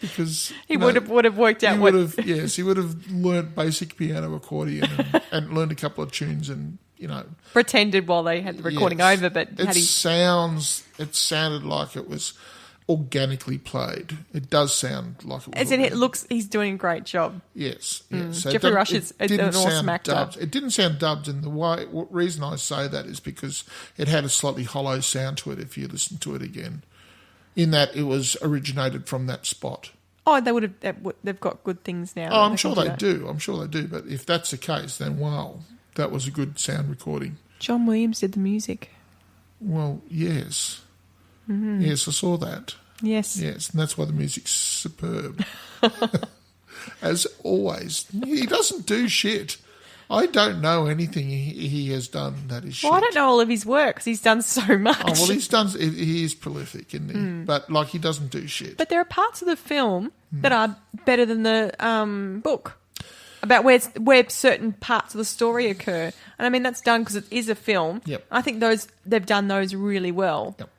because he would have worked out he would have learnt basic piano accordion and learned a couple of tunes and pretended while they had the recording over, but it sounded like it was organically played. It does sound like it was. As in, he's doing a great job. Yes. So Geoffrey Rush is an awesome actor. It didn't sound dubbed, and the reason I say that is because it had a slightly hollow sound to it if you listen to it again, in that it was originated from that spot. Oh, they've got good things now. Oh, I'm sure they do. But if that's the case, then wow, that was a good sound recording. John Williams did the music. Well, yes. Mm-hmm. Yes, I saw that. Yes. Yes, and that's why the music's superb. As always. He doesn't do shit. I don't know anything he has done that is shit. Well, I don't know all of his work because he's done so much. Oh, well, he is prolific, isn't he? But, he doesn't do shit. But there are parts of the film that are better than the book, about where certain parts of the story occur. And, I mean, that's done because it is a film. Yep. I think they've done those really well. Yep.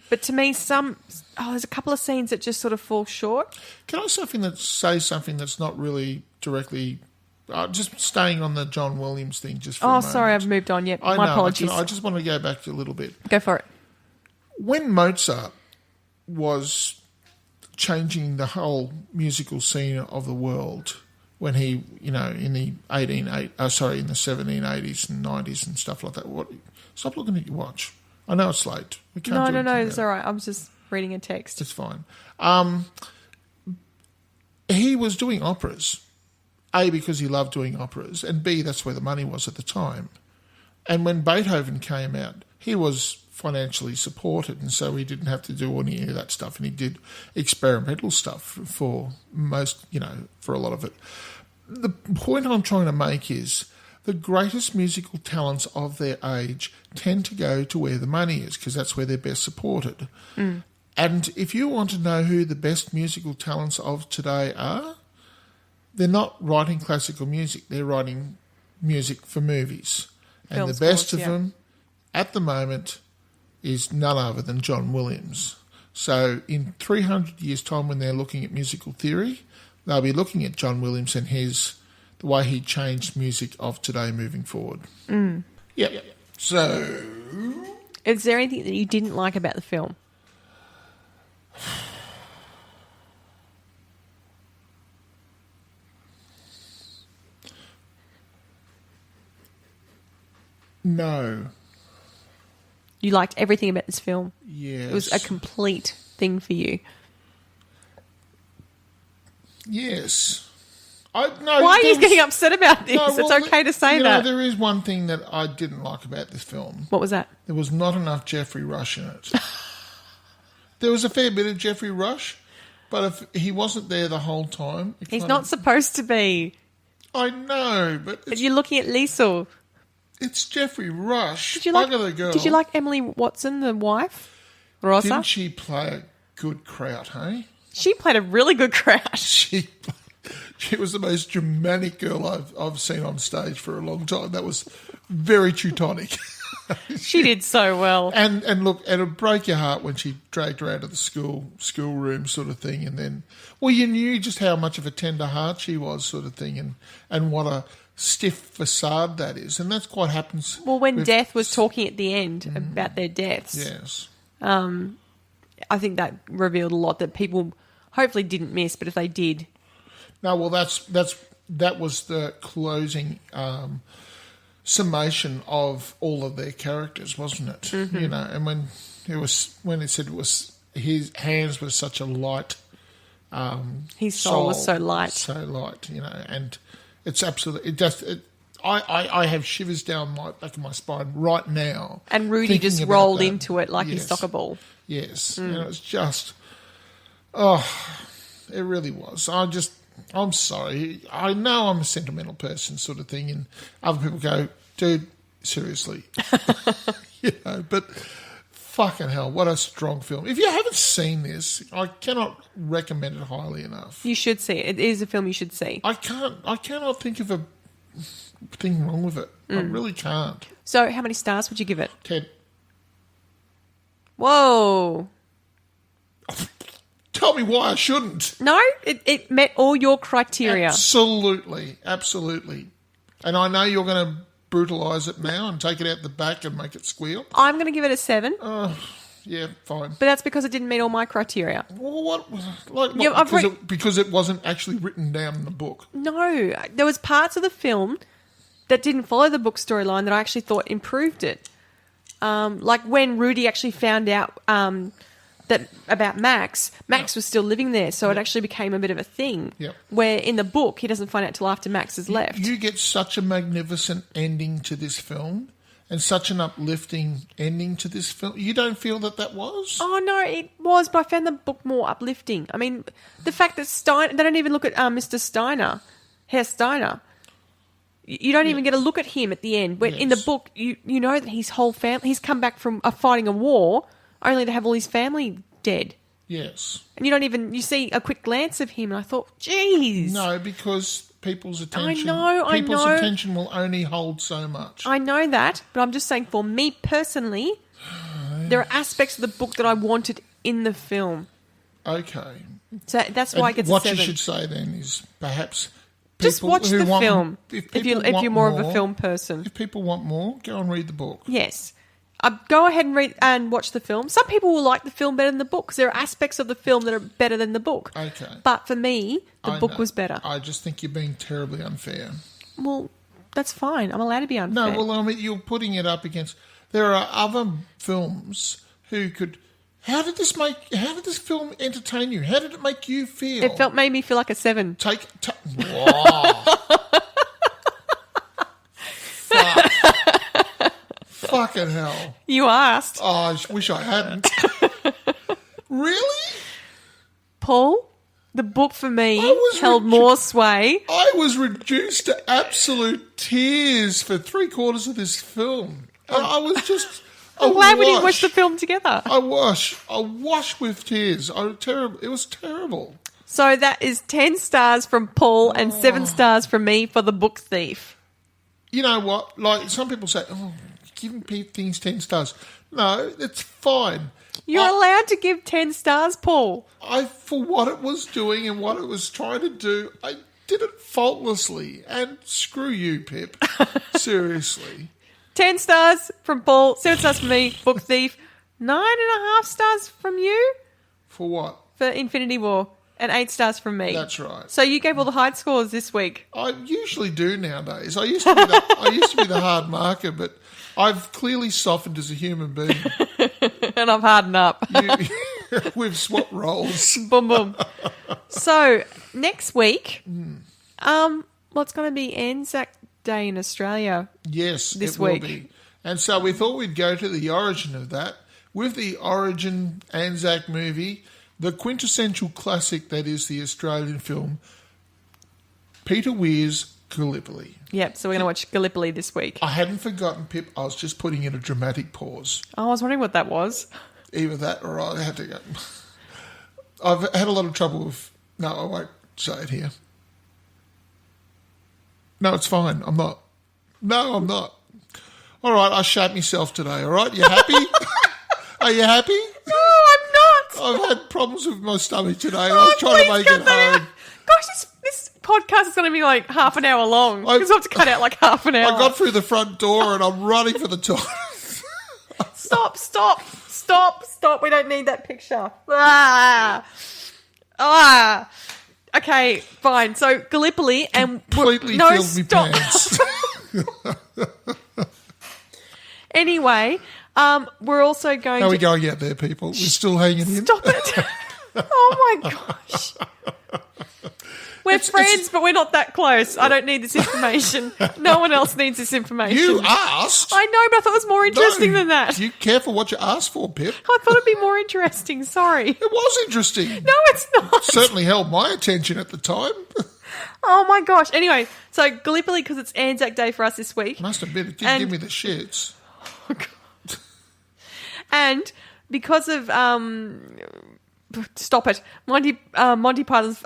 But to me, there's a couple of scenes that just sort of fall short. Can I say something that's not really directly... just staying on the John Williams thing just for a moment. Sorry, I've moved on. Yep, my apologies. I just want to go back a little bit. Go for it. When Mozart was changing the whole musical scene of the world, when he, in the 1780s and 90s and stuff like that, stop looking at your watch. I know it's late. We can't No, it's all right. I was just reading a text. It's fine. He was doing operas. A, because he loved doing operas, and B, that's where the money was at the time. And when Beethoven came out, he was financially supported, and so he didn't have to do any of that stuff, and he did experimental stuff for most, for a lot of it. The point I'm trying to make is the greatest musical talents of their age tend to go to where the money is, because that's where they're best supported. Mm. And if you want to know who the best musical talents of today are, they're not writing classical music. They're writing music for movies. And Film the best scores, of them at the moment is none other than John Williams. So in 300 years' time, when they're looking at musical theory, they'll be looking at John Williams and the way he changed music of today moving forward. Mm. Yeah. So... Is there anything that you didn't like about the film? No. You liked everything about this film? Yes. It was a complete thing for you? Yes. Why are you getting upset about this? It's okay to say that. There is one thing that I didn't like about this film. What was that? There was not enough Geoffrey Rush in it. There was a fair bit of Geoffrey Rush, but if he wasn't there the whole time... He's not supposed to be. I know, but... You're looking at Liesel. It's Geoffrey Rush. Did you the girl. Did you like Emily Watson, the wife? Rosa? Didn't she play a good kraut, hey? She played a really good kraut. She was the most dramatic girl I've seen on stage for a long time. That was very Teutonic. She did so well. And look, it'll break your heart when she dragged her out of the schoolroom sort of thing, and then, well, you knew just how much of a tender heart she was sort of thing, and what a stiff facade that is, and that's what happens. Well, when Death was talking at the end about their deaths, yes, I think that revealed a lot that people hopefully didn't miss, but if they did, no, well, that was the closing summation of all of their characters, wasn't it? Mm-hmm. And when it said it was his hands were such a light, his soul was so light, and. It's absolutely... I have shivers down my back of my spine right now. And Rudy just rolled into it like his soccer ball. Yes. It's just... Oh, it really was. I'm sorry. I know I'm a sentimental person sort of thing, and other people go, dude, seriously. But fucking hell, what a strong film. If you haven't seen this, I cannot recommend it highly enough. You should see it. It is a film you should see. I cannot think of a thing wrong with it. I really can't. So how many stars would you give it? 10. Whoa. tell me why I shouldn't. No, it met all your criteria. Absolutely. And I know you're going to brutalise it now and take it out the back and make it squeal. I'm going to give it a 7. Yeah, fine. But that's because it didn't meet all my criteria. Well, what? Like, what? Yeah, because it wasn't actually written down in the book. No, there was parts of the film that didn't follow the book storyline that I actually thought improved it. Like when Rudy actually found out that about Max was still living there, so it actually became a bit of a thing. Yep. Where in the book he doesn't find out till after Max has left. You get such a magnificent ending to this film and such an uplifting ending to this film. You don't feel that was? Oh, no, it was, but I found the book more uplifting. I mean, the fact that they don't even look at Mr. Steiner, Herr Steiner. You don't even get a look at him at the end. When in the book, you know that his whole family, he's come back from fighting a war only to have all his family dead. Yes. And you see a quick glance of him and I thought, geez. No, because people's attention... People's attention will only hold so much. I know that, but I'm just saying for me personally, there are aspects of the book that I wanted in the film. Okay. So that's why it gets a 7. What you should say then is perhaps... Just watch the film if you're more of a film person. If people want more, go and read the book. Yes. Go ahead and read and watch the film. Some people will like the film better than the book because there are aspects of the film that are better than the book. Okay. But for me, the book was better. I just think you're being terribly unfair. Well, that's fine. I'm allowed to be unfair. No, well, I mean, you're putting it up against... There are other films who could... How did this film entertain you? How did it make you feel? It made me feel like a 7. Wow. Fucking hell. You asked. Oh, I wish I hadn't. Really? Paul, the book for me held more sway. I was reduced to absolute tears for 3/4 of this film. I was just... I'm glad we didn't watch the film together. I wash with tears. It was terrible. So that is 10 stars from Paul and 7 stars from me for The Book Thief. You know what? Like some people say, giving things 10 stars. No, it's fine. You're allowed to give 10 stars, Paul. For what it was doing and what it was trying to do, I did it faultlessly. And screw you, Pip. Seriously. 10 stars from Paul, 7 stars from me, Book Thief, 9.5 stars from you. For what? For Infinity War, and 8 stars from me. That's right. So you gave all the high scores this week. I usually do nowadays. I used to be the hard marker, but I've clearly softened as a human being. And I've hardened up. We've swapped roles. Boom, boom. So next week, it's going to be Anzac Day in Australia. Yes, this it week. Will be. And so we thought we'd go to the origin of that with the Origin Anzac movie, the quintessential classic that is the Australian film, Peter Weir's Gallipoli. Yep, so we're going to watch Gallipoli this week. I hadn't forgotten, Pip. I was just putting in a dramatic pause. Oh, I was wondering what that was. Either that or I had to go. I've had a lot of trouble with... No, I won't say it here. No, it's fine. I'm not. No, I'm not. All right, I shat myself today, all right? You happy? Are you happy? No, I'm not. I've had problems with my stomach today. I was trying to make it home. Gosh, this podcast is going to be like half an hour long. Because I have to cut out like half an hour. I got through the front door and I'm running for the toilet. Stop. We don't need that picture. Okay, fine. So Gallipoli and... Completely filled me pants. Anyway, we're also going How are we going out there, people? We're still hanging in? Stop it. Oh, my gosh. We're friends, but we're not that close. I don't need this information. No one else needs this information. You asked. I know, but I thought it was more interesting than that. You careful what you asked for, Pip. I thought it'd be more interesting. Sorry. It was interesting. No, it's not. It certainly held my attention at the time. Oh, my gosh. Anyway, so Gallipoli, because it's Anzac Day for us this week. Must admit, it did give me the shits. Oh, God. And because of... stop it. Monty Python's...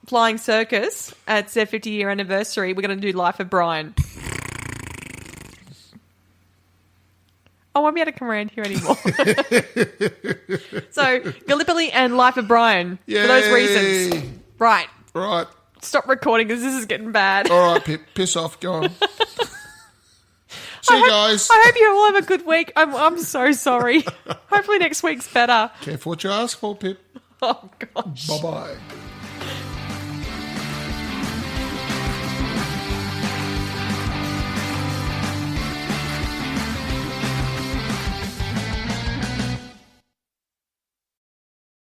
Flying Circus, it's their 50-year anniversary. We're going to do Life of Brian. I won't be able to come around here anymore. So, Gallipoli and Life of Brian. Yay. For those reasons. Right. Right. Stop recording because this is getting bad. All right, Pip. Piss off. Go on. See you guys. I hope you all have a good week. I'm so sorry. Hopefully next week's better. Careful what you ask for, Pip. Oh, gosh. Bye-bye.